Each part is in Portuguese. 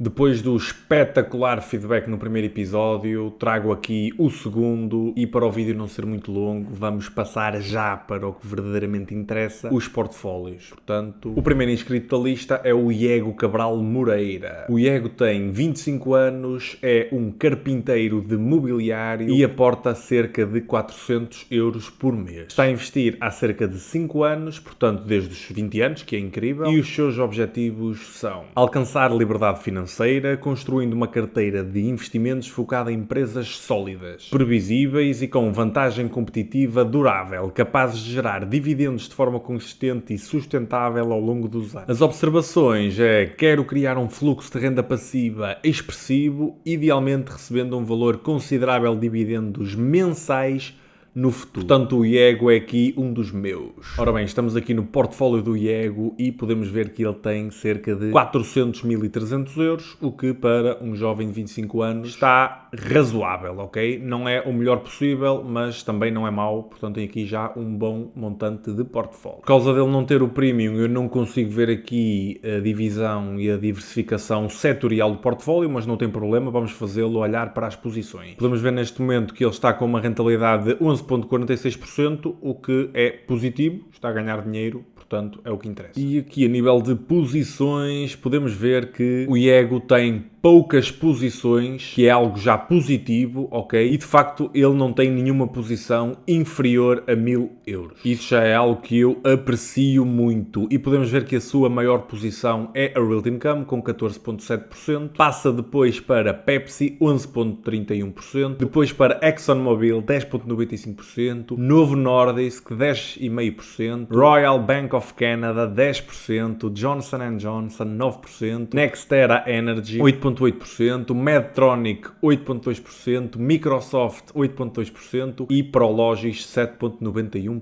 Depois do espetacular feedback no primeiro episódio, trago aqui o segundo e para o vídeo não ser muito longo, vamos passar já para o que verdadeiramente interessa, os portfólios. Portanto, o primeiro inscrito da lista é o Iego Cabral Moreira. O Iego tem 25 anos, é um carpinteiro de mobiliário e aporta cerca de 400 euros por mês. Está a investir há cerca de 5 anos, portanto desde os 20 anos, que é incrível, e os seus objetivos são alcançar liberdade financeira, construindo uma carteira de investimentos focada em empresas sólidas, previsíveis e com vantagem competitiva durável, capazes de gerar dividendos de forma consistente e sustentável ao longo dos anos. As observações é: quero criar um fluxo de renda passiva expressivo, idealmente recebendo um valor considerável de dividendos mensais no futuro. Portanto, o Iego é aqui um dos meus. Ora bem, estamos aqui no portfólio do Iego e podemos ver que ele tem cerca de 400.300 euros, o que para um jovem de 25 anos está razoável, ok? Não é o melhor possível, mas também não é mau, portanto tem aqui já um bom montante de portfólio. Por causa dele não ter o premium, eu não consigo ver aqui a divisão e a diversificação setorial do portfólio, mas não tem problema, vamos fazê-lo olhar para as posições. Podemos ver neste momento que ele está com uma rentabilidade de 11,46%, o que é positivo, está a ganhar dinheiro, portanto é o que interessa. E aqui a nível de posições podemos ver que o Iego tem poucas posições, que é algo já positivo, ok? E de facto ele não tem nenhuma posição inferior a 1.000 euros. Isso já é algo que eu aprecio muito. E podemos ver que a sua maior posição é a Realty Income, com 14,7%. Passa depois para Pepsi, 11,31%. Depois para ExxonMobil, 10,95%. Novo Nordisk, 10,5%. Royal Bank of Canada, 10%. Johnson & Johnson, 9%. Nextera Energy, 8,8%, Medtronic 8,2%, Microsoft 8,2% e Prologis 7,91%.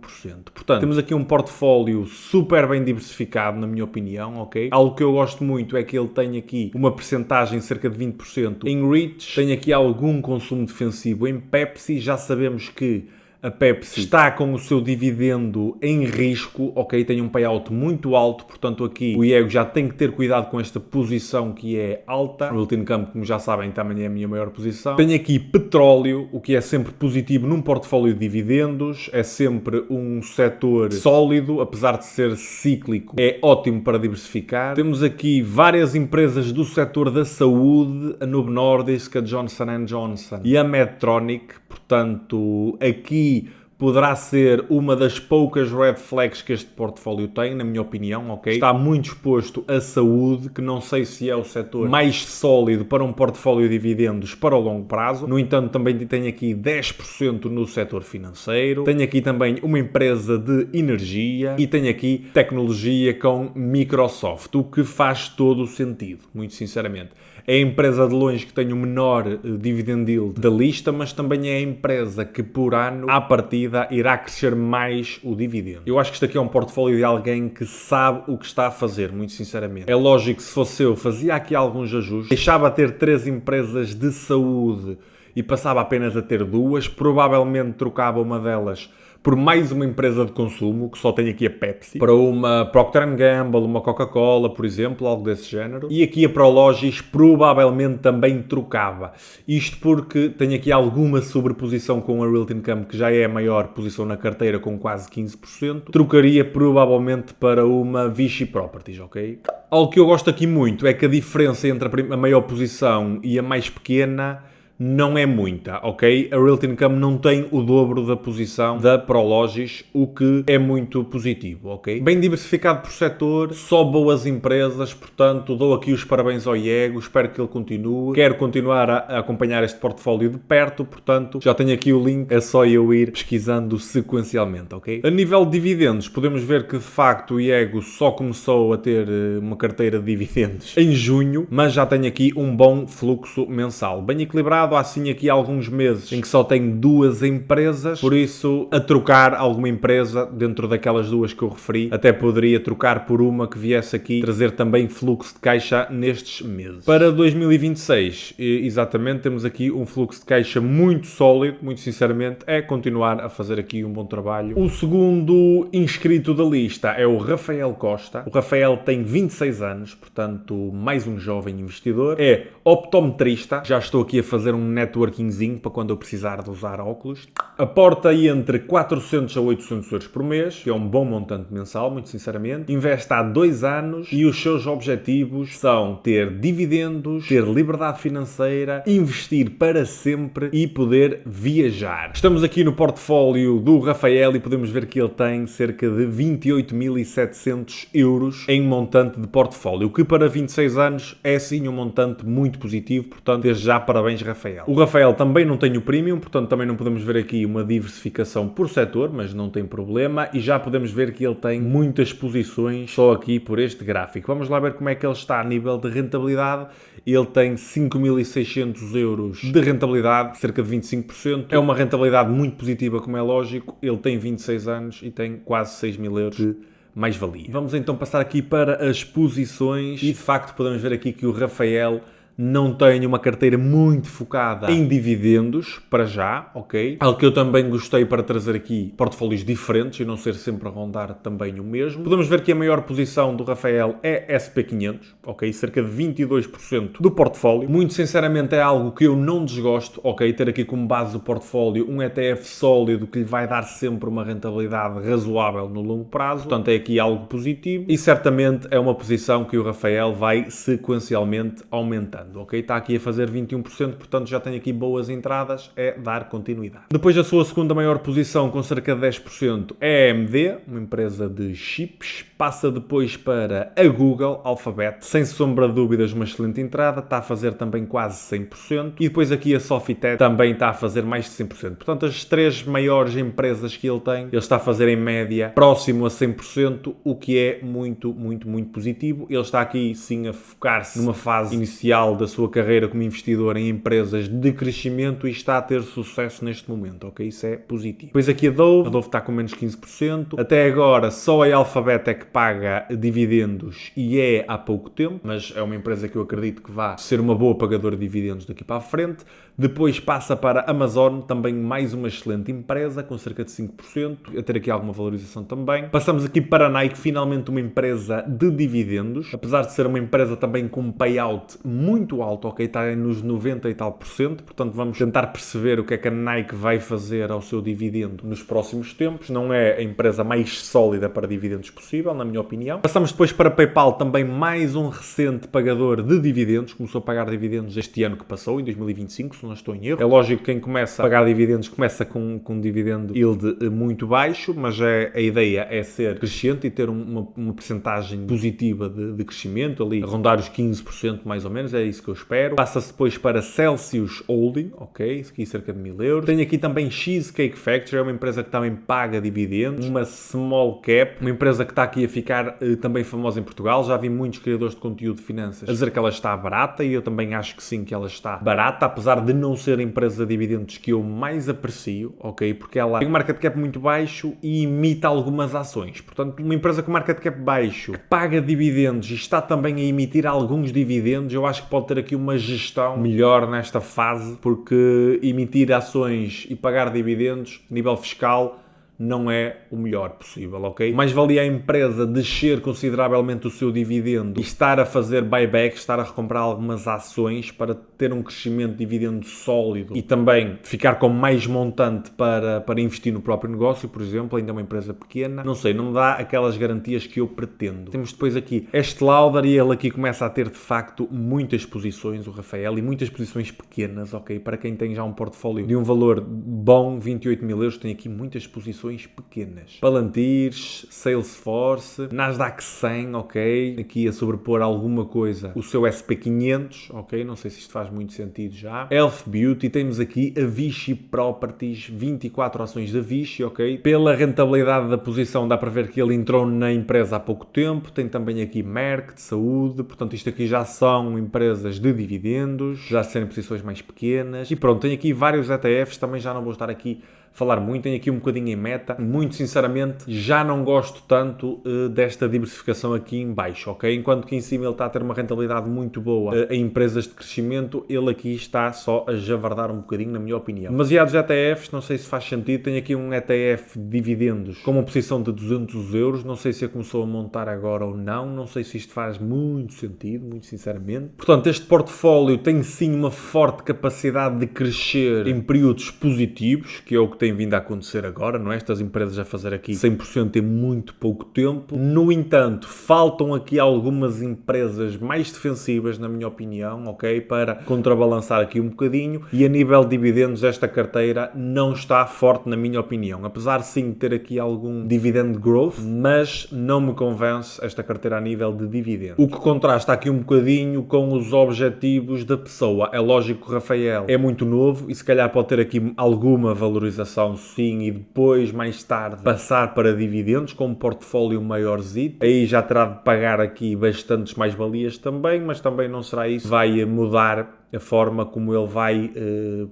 Portanto, temos aqui um portfólio super bem diversificado, na minha opinião, ok? Algo que eu gosto muito é que ele tem aqui uma percentagem de cerca de 20% em REITs, tem aqui algum consumo defensivo em Pepsi, já sabemos que a Pepsi está com o seu dividendo em risco, ok? Tem um payout muito alto, portanto aqui o Iego já tem que ter cuidado com esta posição que é alta. O Realty Income, como já sabem, também é a minha maior posição. Tem aqui petróleo, o que é sempre positivo num portfólio de dividendos, é sempre um setor sólido, apesar de ser cíclico, é ótimo para diversificar. Temos aqui várias empresas do setor da saúde, a Novo Nordisk, a Johnson & Johnson e a Medtronic, portanto aqui poderá ser uma das poucas red flags que este portfólio tem, na minha opinião, ok? Está muito exposto à saúde, que não sei se é o setor mais sólido para um portfólio de dividendos para o longo prazo. No entanto, também tem aqui 10% no setor financeiro. Tem aqui também uma empresa de energia e tem aqui tecnologia com Microsoft, o que faz todo o sentido, muito sinceramente. É a empresa de longe que tem o menor dividend yield da lista, mas também é a empresa que por ano, à partida, irá crescer mais o dividendo. Eu acho que isto aqui é um portfólio de alguém que sabe o que está a fazer, muito sinceramente. É lógico que se fosse eu, fazia aqui alguns ajustes, deixava de ter 3 empresas de saúde e passava apenas a ter 2, provavelmente trocava uma delas por mais uma empresa de consumo, que só tem aqui a Pepsi, para uma Procter & Gamble, uma Coca-Cola, por exemplo, algo desse género. E aqui a Prologis provavelmente também trocava. Isto porque tem aqui alguma sobreposição com a Realty Income, que já é a maior posição na carteira, com quase 15%. Trocaria provavelmente para uma Vichy Properties, ok? Algo que eu gosto aqui muito é que a diferença entre a maior posição e a mais pequena não é muita, ok? A Realty Income não tem o dobro da posição da Prologis, o que é muito positivo, ok? Bem diversificado por setor, só boas empresas, portanto, dou aqui os parabéns ao Iego, espero que ele continue. Quero continuar a acompanhar este portfólio de perto, portanto, já tenho aqui o link, é só eu ir pesquisando sequencialmente, ok? A nível de dividendos, podemos ver que, de facto, o Iego só começou a ter uma carteira de dividendos em junho, mas já tem aqui um bom fluxo mensal, bem equilibrado, estado assim aqui há alguns meses em que só tenho 2 empresas, por isso a trocar alguma empresa dentro daquelas 2 que eu referi, até poderia trocar por uma que viesse aqui trazer também fluxo de caixa nestes meses. Para 2026, exatamente, temos aqui um fluxo de caixa muito sólido, muito sinceramente, é continuar a fazer aqui um bom trabalho. O segundo inscrito da lista é o Rafael Costa. O Rafael tem 26 anos, portanto, mais um jovem investidor. É optometrista. Já estou aqui a fazer um networkingzinho para quando eu precisar de usar óculos. Aporta aí entre 400 a 800 euros por mês, que é um bom montante mensal, muito sinceramente. Investe há 2 anos e os seus objetivos são ter dividendos, ter liberdade financeira, investir para sempre e poder viajar. Estamos aqui no portfólio do Rafael e podemos ver que ele tem cerca de 28.700 euros em montante de portfólio, o que para 26 anos é sim um montante muito positivo, portanto, desde já parabéns, Rafael. O Rafael também não tem o Premium, portanto também não podemos ver aqui uma diversificação por setor, mas não tem problema, e já podemos ver que ele tem muitas posições só aqui por este gráfico. Vamos lá ver como é que ele está a nível de rentabilidade. Ele tem 5.600 euros de rentabilidade, cerca de 25%. É uma rentabilidade muito positiva, como é lógico. Ele tem 26 anos e tem quase 6.000 euros de mais-valia. Vamos então passar aqui para as posições e de facto podemos ver aqui que o Rafael não tem uma carteira muito focada em dividendos, para já, ok? Algo que eu também gostei para trazer aqui portfólios diferentes e não ser sempre a rondar também o mesmo. Podemos ver que a maior posição do Rafael é SP500, ok? Cerca de 22% do portfólio. Muito sinceramente é algo que eu não desgosto, ok? Ter aqui como base do portfólio um ETF sólido que lhe vai dar sempre uma rentabilidade razoável no longo prazo. Portanto, é aqui algo positivo e certamente é uma posição que o Rafael vai sequencialmente aumentando. Ok, está aqui a fazer 21%, portanto já tem aqui boas entradas, é dar continuidade. Depois a sua segunda maior posição, com cerca de 10%, é a AMD, uma empresa de chips. Passa depois para a Google, Alphabet, sem sombra de dúvidas uma excelente entrada, está a fazer também quase 100%. E depois aqui a Sofitel também está a fazer mais de 100%. Portanto, as 3 maiores empresas que ele tem, ele está a fazer em média próximo a 100%, o que é muito, muito, muito positivo. Ele está aqui sim a focar-se numa fase inicial da sua carreira como investidor em empresas de crescimento e está a ter sucesso neste momento, ok? Isso é positivo. Depois aqui a Dove está com menos 15%. Até agora só a Alphabet é que paga dividendos e é há pouco tempo, mas é uma empresa que eu acredito que vai ser uma boa pagadora de dividendos daqui para a frente. Depois passa para a Amazon, também mais uma excelente empresa, com cerca de 5%, a ter aqui alguma valorização também. Passamos aqui para a Nike, finalmente uma empresa de dividendos, apesar de ser uma empresa também com um payout muito alto, ok? Está nos 90 e tal %, portanto vamos tentar perceber o que é que a Nike vai fazer ao seu dividendo nos próximos tempos. Não é a empresa mais sólida para dividendos possível, na minha opinião. Passamos depois para a PayPal, também mais um recente pagador de dividendos, começou a pagar dividendos este ano que passou, em 2025, se não estou em erro. É lógico que quem começa a pagar dividendos começa com um dividendo yield muito baixo, mas a ideia é ser crescente e ter uma percentagem positiva de crescimento, ali a rondar os 15% mais ou menos, é isso que eu espero. Passa-se depois para Celsius Holding, ok, isso aqui cerca de 1.000 euros. Tenho aqui também Cheesecake Factory, é uma empresa que também paga dividendos, uma small cap, uma empresa que está aqui a ficar também famosa em Portugal. Já vi muitos criadores de conteúdo de finanças a dizer que ela está barata e eu também acho que sim, que ela está barata, apesar de não ser a empresa de dividendos que eu mais aprecio, ok, porque ela tem um market cap muito baixo e imita algumas ações. Portanto, uma empresa com market cap baixo, que paga dividendos e está também a emitir alguns dividendos, eu acho que pode ter aqui uma gestão melhor nesta fase, porque emitir ações e pagar dividendos, nível fiscal, não é o melhor possível, ok? Mais valia a empresa descer consideravelmente o seu dividendo e estar a fazer buyback, estar a recomprar algumas ações para ter um crescimento de dividendo sólido e também ficar com mais montante para investir no próprio negócio, por exemplo, ainda é uma empresa pequena. Não sei, não me dá aquelas garantias que eu pretendo. Temos depois aqui este Lauder e ele aqui começa a ter de facto muitas posições, o Rafael, e muitas posições pequenas, ok? Para quem tem já um portfólio de um valor bom, 28.000 euros, tem aqui muitas posições posições pequenas. Palantir, Salesforce, Nasdaq 100, ok? Aqui a sobrepor alguma coisa o seu SP500, ok? Não sei se isto faz muito sentido já. Health Beauty, temos aqui a Vichy Properties, 24 ações da Vichy, ok? Pela rentabilidade da posição dá para ver que ele entrou na empresa há pouco tempo. Tem também aqui Merck, de saúde, portanto isto aqui já são empresas de dividendos, já serem posições mais pequenas. E pronto, tem aqui vários ETFs, também já não vou estar aqui falar muito, tenho aqui um bocadinho em meta. Muito sinceramente, já não gosto tanto desta diversificação aqui em baixo, ok? Enquanto que em cima ele está a ter uma rentabilidade muito boa em empresas de crescimento, ele aqui está só a javardar um bocadinho, na minha opinião. Demasiados ETFs, não sei se faz sentido. Tenho aqui um ETF de dividendos com uma posição de 200 euros, não sei se a começou a montar agora ou não sei se isto faz muito sentido, muito sinceramente. Portanto, este portfólio tem sim uma forte capacidade de crescer em períodos positivos, que é o que tem vindo a acontecer agora, não é? Estas empresas a fazer aqui 100% em muito pouco tempo. No entanto, faltam aqui algumas empresas mais defensivas, na minha opinião, ok? Para contrabalançar aqui um bocadinho, e a nível de dividendos esta carteira não está forte, na minha opinião. Apesar sim de ter aqui algum dividend growth, mas não me convence esta carteira a nível de dividendos. O que contrasta aqui um bocadinho com os objetivos da pessoa. É lógico que o Rafael é muito novo e se calhar pode ter aqui alguma valorização sim, e depois, mais tarde, passar para dividendos com um portfólio maiorzinho. Aí já terá de pagar aqui bastantes mais-valias também, mas também não será isso que vai mudar a forma como ele vai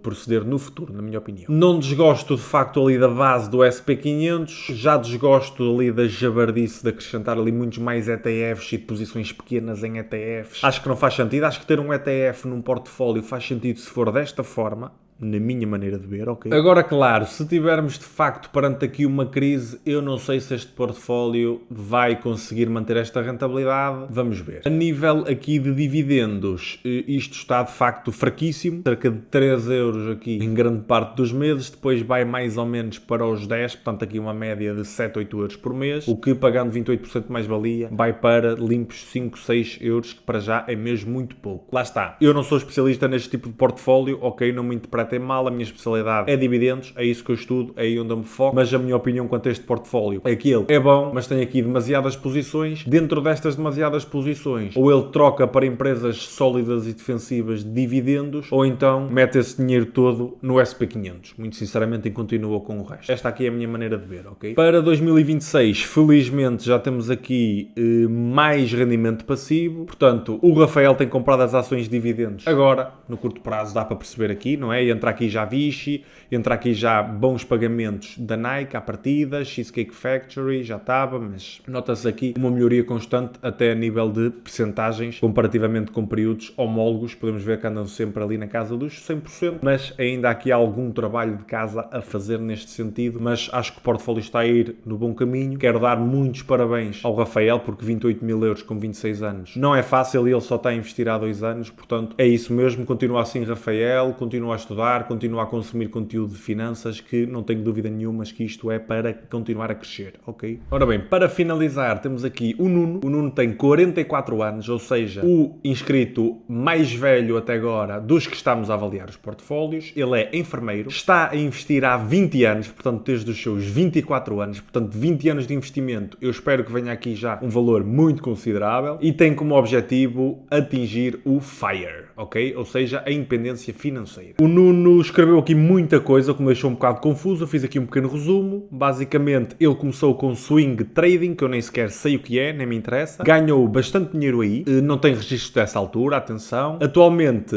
proceder no futuro, na minha opinião. Não desgosto de facto ali da base do SP500, já desgosto ali da jabardice de acrescentar ali muitos mais ETFs e de posições pequenas em ETFs. Acho que não faz sentido, acho que ter um ETF num portfólio faz sentido se for desta forma, na minha maneira de ver, ok? Agora, claro, se tivermos de facto perante aqui uma crise, eu não sei se este portfólio vai conseguir manter esta rentabilidade, vamos ver. A nível aqui de dividendos, isto está de facto fraquíssimo, cerca de 3 euros aqui em grande parte dos meses, depois vai mais ou menos para os 10, portanto aqui uma média de 7, 8 euros por mês, o que pagando 28% mais valia, vai para limpos 5, 6 euros, que para já é mesmo muito pouco. Lá está, eu não sou especialista neste tipo de portfólio, ok, não me interpretem mal, a minha especialidade é dividendos, é isso que eu estudo, é aí onde eu me foco, mas a minha opinião quanto a este portfólio é que ele é bom, mas tem aqui demasiadas posições. Dentro destas demasiadas posições, ou ele troca para empresas sólidas e defensivas de dividendos, ou então mete esse dinheiro todo no SP500, muito sinceramente, e continua com o resto. Esta aqui é a minha maneira de ver, ok? Para 2026, felizmente, já temos aqui mais rendimento passivo, portanto, o Rafael tem comprado as ações de dividendos. Agora, no curto prazo, dá para perceber aqui, não é? Entra aqui já Vichy, entra aqui já bons pagamentos da Nike à partida, Cheesecake Factory já estava, mas nota-se aqui uma melhoria constante até a nível de percentagens, comparativamente com períodos homólogos. Podemos ver que andam sempre ali na casa dos 100%, mas ainda há aqui algum trabalho de casa a fazer neste sentido, mas acho que o portfólio está a ir no bom caminho. Quero dar muitos parabéns ao Rafael, porque 28 mil euros com 26 anos não é fácil e ele só está a investir há 2 anos, portanto é isso mesmo. Continua assim, Rafael, continua a estudar, continua a consumir conteúdo de finanças, que não tenho dúvida nenhuma que isto é para continuar a crescer, ok? Ora bem, para finalizar temos aqui o Nuno. O Nuno tem 44 anos, ou seja, o inscrito mais velho até agora dos que estamos a avaliar os portfólios. Ele é enfermeiro, está a investir há 20 anos, portanto desde os seus 24 anos, portanto 20 anos de investimento. Eu espero que venha aqui já um valor muito considerável e tem como objetivo atingir o FIRE, ok? Ou seja, a independência financeira. O Nuno escreveu aqui muita coisa que me deixou um bocado confuso. Eu fiz aqui um pequeno resumo. Basicamente, ele começou com swing trading, que eu nem sequer sei o que é, nem me interessa. Ganhou bastante dinheiro aí. Não tem registro dessa altura, atenção. Atualmente,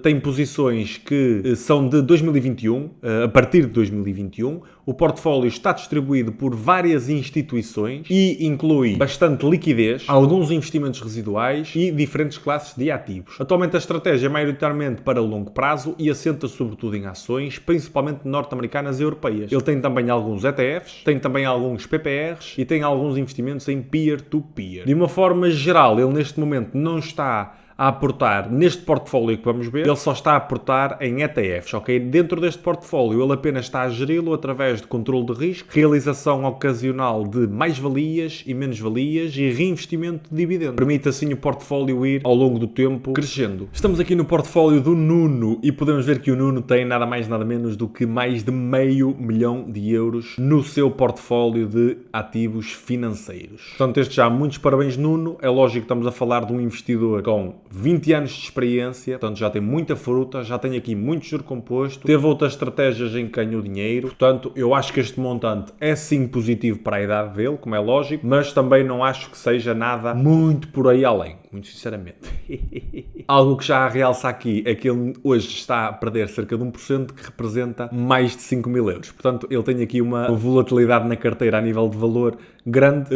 tem posições que são de 2021, a partir de 2021. O portfólio está distribuído por várias instituições e inclui bastante liquidez, alguns investimentos residuais e diferentes classes de ativos. Atualmente a estratégia é maioritariamente para longo prazo e assenta sobretudo em ações, principalmente norte-americanas e europeias. Ele tem também alguns ETFs, tem também alguns PPRs e tem alguns investimentos em peer-to-peer. De uma forma geral, ele neste momento não está a aportar neste portfólio que vamos ver, ele só está a aportar em ETFs, ok? Dentro deste portfólio ele apenas está a geri-lo através de controle de risco, realização ocasional de mais-valias e menos-valias e reinvestimento de dividendos. Permite assim o portfólio ir ao longo do tempo crescendo. Estamos aqui no portfólio do Nuno e podemos ver que o Nuno tem nada mais nada menos do que mais de €500 mil no seu portfólio de ativos financeiros. Portanto, este já muitos parabéns, Nuno. É lógico que estamos a falar de um investidor com 20 anos de experiência, portanto já tem muita fruta, já tem aqui muito juro composto, teve outras estratégias em que ganhou dinheiro, portanto eu acho que este montante é sim positivo para a idade dele, como é lógico, mas também não acho que seja nada muito por aí além, muito sinceramente. Algo que já a realça aqui é que ele hoje está a perder cerca de 1%, que representa mais de €5 mil. Portanto, ele tem aqui uma volatilidade na carteira a nível de valor grande,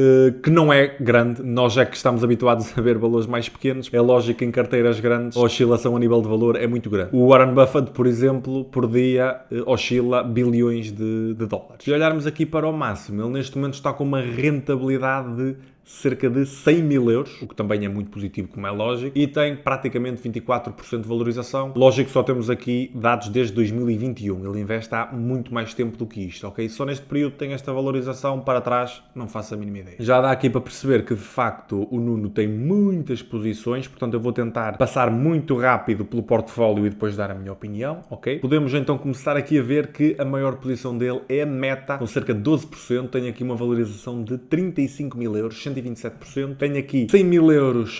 que não é grande. Nós é que estamos habituados a ver valores mais pequenos. É lógico que em carteiras grandes a oscilação a nível de valor é muito grande. O Warren Buffett, por exemplo, por dia oscila bilhões de dólares. Se olharmos aqui para o máximo, ele neste momento está com uma rentabilidade de cerca de €100 mil, o que também é muito positivo, como é lógico, e tem praticamente 24% de valorização. Lógico que só temos aqui dados desde 2021, ele investe há muito mais tempo do que isto, ok? Só neste período tem esta valorização, para trás não faço a mínima ideia. Já dá aqui para perceber que de facto o Nuno tem muitas posições, portanto eu vou tentar passar muito rápido pelo portfólio e depois dar a minha opinião, ok? Podemos então começar aqui a ver que a maior posição dele é a Meta, com cerca de 12%, tem aqui uma valorização de €35 mil, 127%. Tenho aqui €100 mil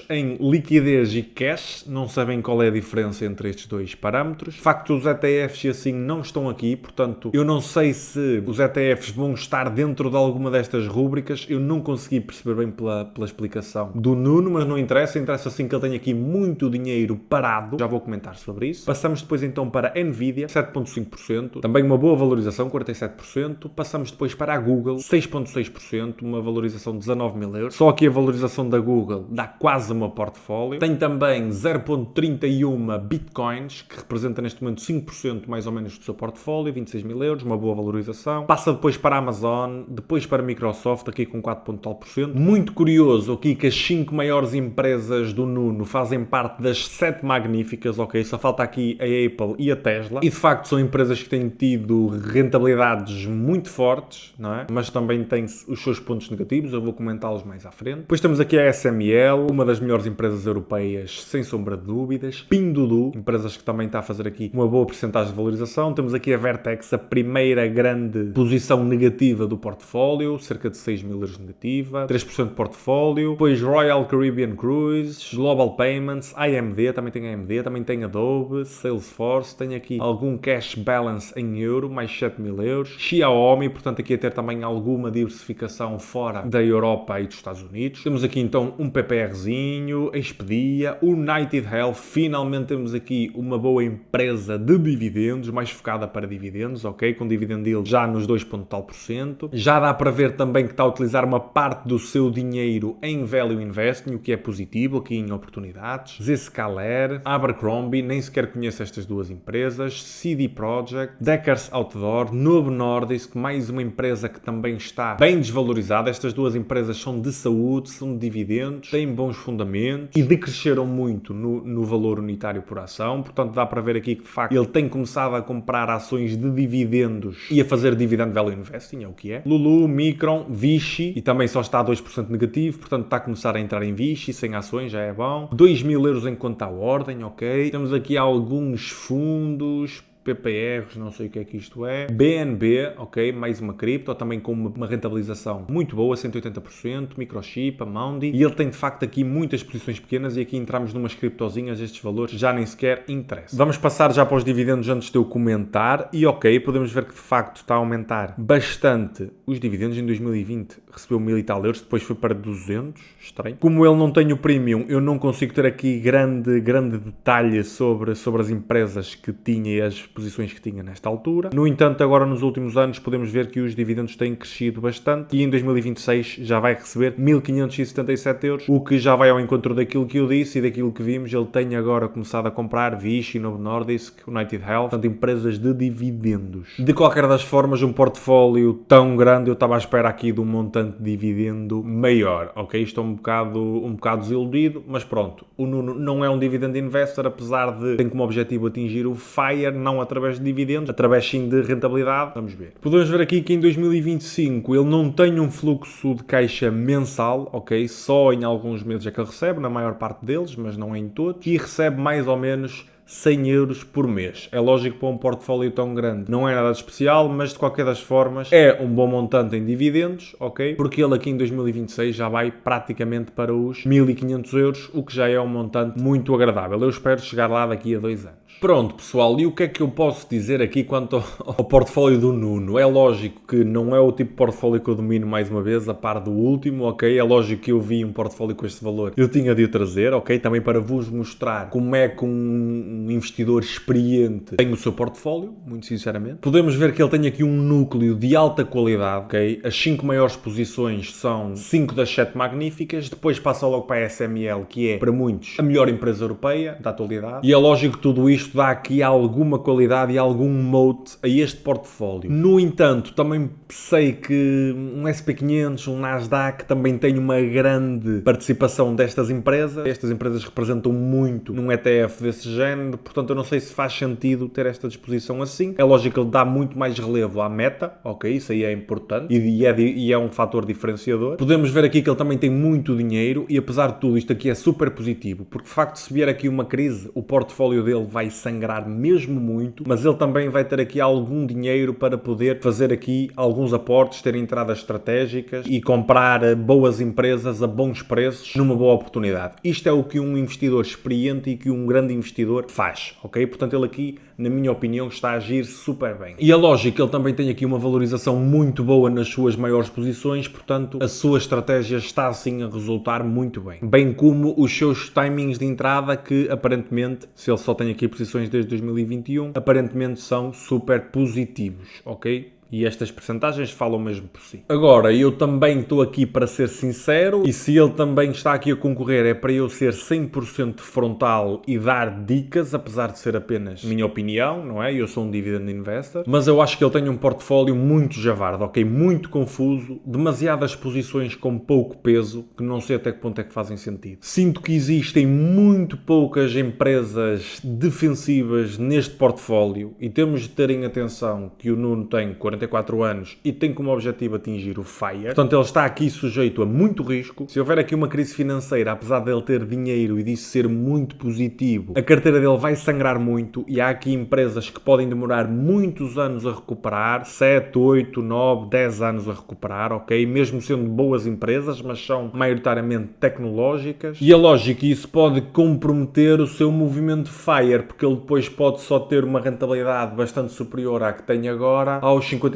em liquidez e cash. Não sabem qual é a diferença entre estes dois parâmetros. De facto, os ETFs e assim não estão aqui. Portanto, eu não sei se os ETFs vão estar dentro de alguma destas rúbricas. Eu não consegui perceber bem pela explicação do Nuno, mas não interessa. Interessa sim que ele tem aqui muito dinheiro parado. Já vou comentar sobre isso. Passamos depois então para a Nvidia, 7,5%. Também uma boa valorização, 47%. Passamos depois para a Google, 6,6%. Uma valorização de €19 mil. Só aqui a valorização da Google dá quase o meu portfólio. Tem também 0,31 bitcoins, que representa neste momento 5% mais ou menos do seu portfólio, €26 mil, uma boa valorização. Passa depois para a Amazon, depois para a Microsoft, aqui com 4,tal%. Muito curioso aqui que as 5 maiores empresas do Nuno fazem parte das 7 magníficas, ok? Só falta aqui a Apple e a Tesla. E de facto são empresas que têm tido rentabilidades muito fortes, não é? Mas também têm os seus pontos negativos, eu vou comentá-los mais à frente. Depois temos aqui a SML, uma das melhores empresas europeias, sem sombra de dúvidas. Pinduoduo, empresas que também está a fazer aqui uma boa porcentagem de valorização. Temos aqui a Vertex, a primeira grande posição negativa do portfólio, cerca de €6 mil negativa, 3% de portfólio. Depois Royal Caribbean Cruises, Global Payments, AMD, também tem AMD, também tem Adobe, Salesforce, tem aqui algum cash balance em euro, mais €7 mil. Xiaomi, portanto aqui a ter também alguma diversificação fora da Europa e dos Estados Unidos. Temos aqui então um PPRzinho, Expedia, United Health, finalmente temos aqui uma boa empresa de dividendos, mais focada para dividendos, ok? Com dividend yield já nos 2,tal%. Já dá para ver também que está a utilizar uma parte do seu dinheiro em value investing, o que é positivo aqui em oportunidades. Zscaler, Abercrombie, nem sequer conheço estas duas empresas, CD Projekt, Deckers Outdoor, Novo Nordisk, mais uma empresa que também está bem desvalorizada. Estas duas empresas são de saúde, são de dividendos, têm bons fundamentos e decresceram muito no valor unitário por ação. Portanto, dá para ver aqui que, de facto, ele tem começado a comprar ações de dividendos e a fazer dividend value investing, é o que é. Lulu, Micron, Vichy, e também só está a 2% negativo, portanto, está a começar a entrar em Vichy, sem ações, já é bom. €2 mil em conta à ordem, ok. Temos aqui alguns fundos, PPRs, não sei o que é que isto é. BNB, ok, mais uma cripto, também com uma rentabilização muito boa, 180%, Microchip, a Moundy, e ele tem de facto aqui muitas posições pequenas e aqui entramos numas criptozinhas, estes valores já nem sequer interessam. Vamos passar já para os dividendos antes de eu comentar e ok, podemos ver que de facto está a aumentar bastante os dividendos. Em 2020 recebeu 1000 e tal euros, depois foi para 200, estranho. Como ele não tem o premium, eu não consigo ter aqui grande detalhe sobre as empresas que tinha e as posições que tinha nesta altura. No entanto, agora nos últimos anos podemos ver que os dividendos têm crescido bastante e em 2026 já vai receber 1.577 euros, o que já vai ao encontro daquilo que eu disse e daquilo que vimos. Ele tem agora começado a comprar Vichy, Novo Nordisk, United Health, portanto empresas de dividendos. De qualquer das formas, um portfólio tão grande, eu estava à espera aqui de um montante de dividendo maior, ok? Estou um bocado desiludido, mas pronto, o Nuno não é um dividend investor, apesar de ter como objetivo atingir o FIRE, não através de dividendos, através sim de rentabilidade. Vamos ver. Podemos ver aqui que em 2025 ele não tem um fluxo de caixa mensal, ok? Só em alguns meses é que ele recebe, na maior parte deles, mas não em todos, e recebe mais ou menos 100 euros por mês. É lógico, para um portfólio tão grande não é nada de especial, mas de qualquer das formas é um bom montante em dividendos, ok? Porque ele aqui em 2026 já vai praticamente para os 1.500 euros, o que já é um montante muito agradável. Eu espero chegar lá daqui a 2 anos. Pronto, pessoal, e o que é que eu posso dizer aqui quanto ao portfólio do Nuno? É lógico que não é o tipo de portfólio que eu domino, mais uma vez, a par do último, ok? É lógico que eu vi um portfólio com este valor, eu tinha de o trazer, ok? Também para vos mostrar como é que um investidor experiente tem o seu portfólio, muito sinceramente. Podemos ver que ele tem aqui um núcleo de alta qualidade, ok? As 5 maiores posições são 5 das 7 magníficas, depois passa logo para a SML, que é, para muitos, a melhor empresa europeia da atualidade. E é lógico que tudo isto dá aqui alguma qualidade e algum moat a este portfólio. No entanto, também sei que um SP500, um Nasdaq também tem uma grande participação destas empresas. Estas empresas representam muito num ETF desse género, portanto eu não sei se faz sentido ter esta disposição assim. É lógico que ele dá muito mais relevo à meta, ok? Isso aí é importante e é um fator diferenciador. Podemos ver aqui que ele também tem muito dinheiro e apesar de tudo isto aqui é super positivo, porque de facto se vier aqui uma crise, o portfólio dele vai sangrar mesmo muito, mas ele também vai ter aqui algum dinheiro para poder fazer aqui alguns aportes, ter entradas estratégicas e comprar boas empresas a bons preços numa boa oportunidade. Isto é o que um investidor experiente e que um grande investidor faz, ok? Portanto, ele aqui, na minha opinião, está a agir super bem. E é lógico que ele também tem aqui uma valorização muito boa nas suas maiores posições, portanto, a sua estratégia está assim a resultar muito bem. Bem como os seus timings de entrada que, aparentemente, se ele só tem aqui posições desde 2021, aparentemente são super positivos, ok? E estas percentagens falam mesmo por si. Agora, eu também estou aqui para ser sincero, e se ele também está aqui a concorrer é para eu ser 100% frontal e dar dicas, apesar de ser apenas minha opinião, não é? Eu sou um dividend investor, mas eu acho que ele tem um portfólio muito javardo, ok? Muito confuso, demasiadas posições com pouco peso, que não sei até que ponto é que fazem sentido. Sinto que existem muito poucas empresas defensivas neste portfólio, e temos de ter em atenção que o Nuno tem 44 anos e tem como objetivo atingir o FIRE. Portanto, ele está aqui sujeito a muito risco. Se houver aqui uma crise financeira, apesar de ele ter dinheiro e disso ser muito positivo, a carteira dele vai sangrar muito e há aqui empresas que podem demorar muitos anos a recuperar, 7, 8, 9, 10 anos a recuperar, ok? Mesmo sendo boas empresas, mas são maioritariamente tecnológicas. E é lógico que isso pode comprometer o seu movimento FIRE, porque ele depois pode só ter uma rentabilidade bastante superior à que tem agora, aos 55,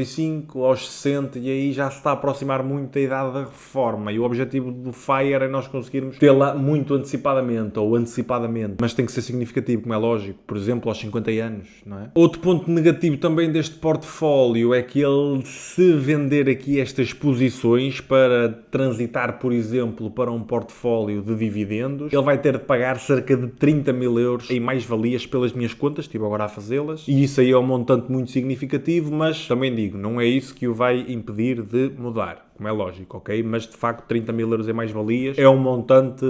aos 60, e aí já se está a aproximar muito da idade da reforma, e o objetivo do FIRE é nós conseguirmos tê-la muito antecipadamente, ou antecipadamente, mas tem que ser significativo, como é lógico, por exemplo, aos 50 anos, não é? Outro ponto negativo também deste portfólio é que ele, se vender aqui estas posições para transitar, por exemplo, para um portfólio de dividendos, ele vai ter de pagar cerca de 30 mil euros em mais-valias pelas minhas contas, estive agora a fazê-las, e isso aí é um montante muito significativo, mas também digo, não é isso que o vai impedir de mudar, como é lógico, ok? Mas de facto 30 mil euros em mais-valias é um montante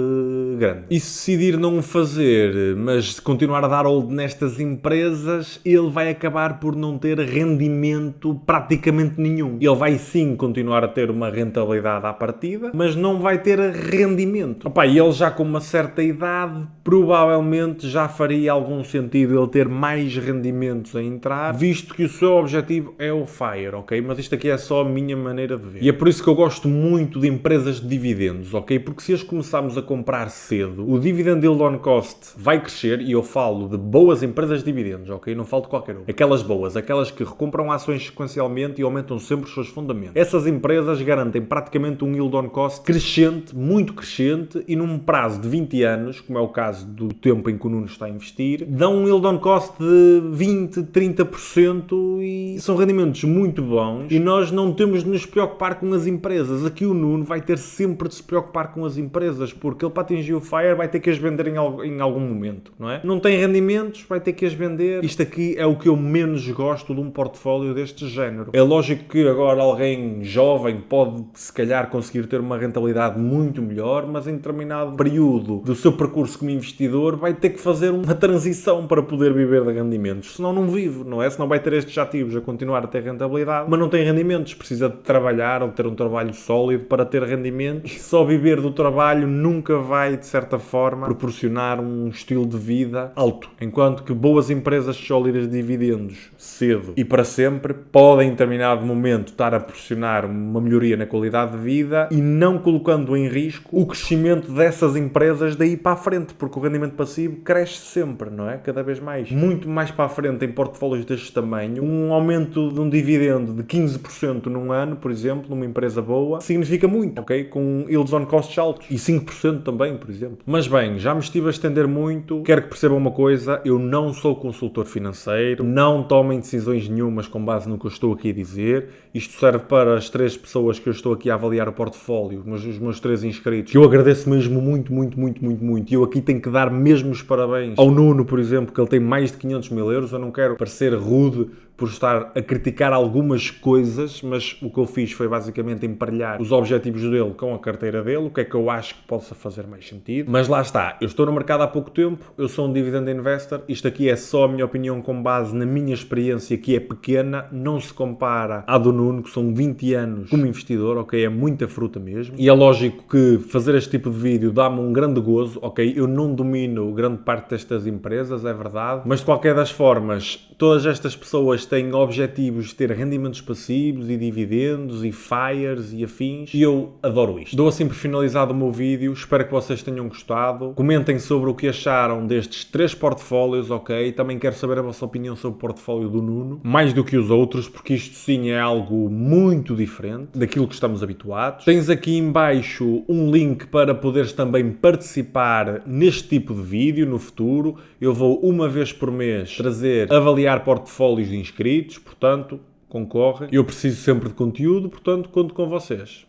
grande. E se decidir não o fazer, mas continuar a dar hold nestas empresas, ele vai acabar por não ter rendimento praticamente nenhum. Ele vai sim continuar a ter uma rentabilidade à partida, mas não vai ter rendimento. Opa, e ele já com uma certa idade, provavelmente já faria algum sentido ele ter mais rendimentos a entrar, visto que o seu objetivo é o FIRE, ok? Mas isto aqui é só a minha maneira de ver. E é por isso isso que eu gosto muito de empresas de dividendos, ok? Porque se as começarmos a comprar cedo, o dividend yield on cost vai crescer, e eu falo de boas empresas de dividendos, ok? Não falo de qualquer uma. Aquelas boas, aquelas que recompram ações sequencialmente e aumentam sempre os seus fundamentos. Essas empresas garantem praticamente um yield on cost crescente, muito crescente, e num prazo de 20 anos, como é o caso do tempo em que o Nuno está a investir, dão um yield on cost de 20, 30% e são rendimentos muito bons, e nós não temos de nos preocupar com as empresas. Aqui o Nuno vai ter sempre de se preocupar com as empresas, porque ele, para atingir o FIRE, vai ter que as vender em algum momento, não é? Não tem rendimentos, vai ter que as vender. Isto aqui é o que eu menos gosto de um portfólio deste género. É lógico que agora alguém jovem pode, se calhar, conseguir ter uma rentabilidade muito melhor, mas em determinado período do seu percurso como investidor vai ter que fazer uma transição para poder viver de rendimentos. Senão não vive, não é? Senão vai ter estes ativos a continuar a ter rentabilidade, mas não tem rendimentos. Precisa de trabalhar ou de ter um trabalho sólido para ter rendimentos. E só viver do trabalho nunca vai, de certa forma, proporcionar um estilo de vida alto. Enquanto que boas empresas sólidas de dividendos, cedo e para sempre, podem em determinado momento estar a proporcionar uma melhoria na qualidade de vida e não colocando em risco o crescimento dessas empresas daí para a frente, porque o rendimento passivo cresce sempre, não é? Cada vez mais. Muito mais para a frente em portfólios deste tamanho, um aumento de um dividendo de 15% num ano, por exemplo, numa empresa boa, significa muito, ok? Com yields on costs altos. E 5% também, por exemplo. Mas bem, já me estive a estender muito. Quero que percebam uma coisa, eu não sou consultor financeiro, não tomem decisões nenhumas com base no que eu estou aqui a dizer. Isto serve para as 3 pessoas que eu estou aqui a avaliar o portfólio, os meus 3 inscritos, que eu agradeço mesmo muito. E eu aqui tenho que dar mesmo os parabéns ao Nuno, por exemplo, que ele tem mais de 500 mil euros. Eu não quero parecer rude por estar a criticar algumas coisas, mas o que eu fiz foi basicamente emparelhar os objetivos dele com a carteira dele, o que é que eu acho que possa fazer mais sentido. Mas lá está, eu estou no mercado há pouco tempo, eu sou um dividend investor, isto aqui é só a minha opinião com base na minha experiência, que é pequena, não se compara à do Nuno, que são 20 anos como investidor, ok? É muita fruta mesmo. E é lógico que fazer este tipo de vídeo dá-me um grande gozo, ok? Eu não domino grande parte destas empresas, é verdade, mas de qualquer das formas, todas estas pessoas têm objetivos de ter rendimentos passivos e dividendos e FIREs e afins, e eu adoro isto. Dou assim por finalizado o meu vídeo, espero que vocês tenham gostado. Comentem sobre o que acharam destes 3 portfólios, ok? Também quero saber a vossa opinião sobre o portfólio do Nuno, mais do que os outros, porque isto sim é algo muito diferente daquilo que estamos habituados. Tens aqui em baixo um link para poderes também participar neste tipo de vídeo no futuro. Eu vou uma vez por mês avaliar portfólios de inscritos, portanto, concorrem. Eu preciso sempre de conteúdo, portanto, conto com vocês.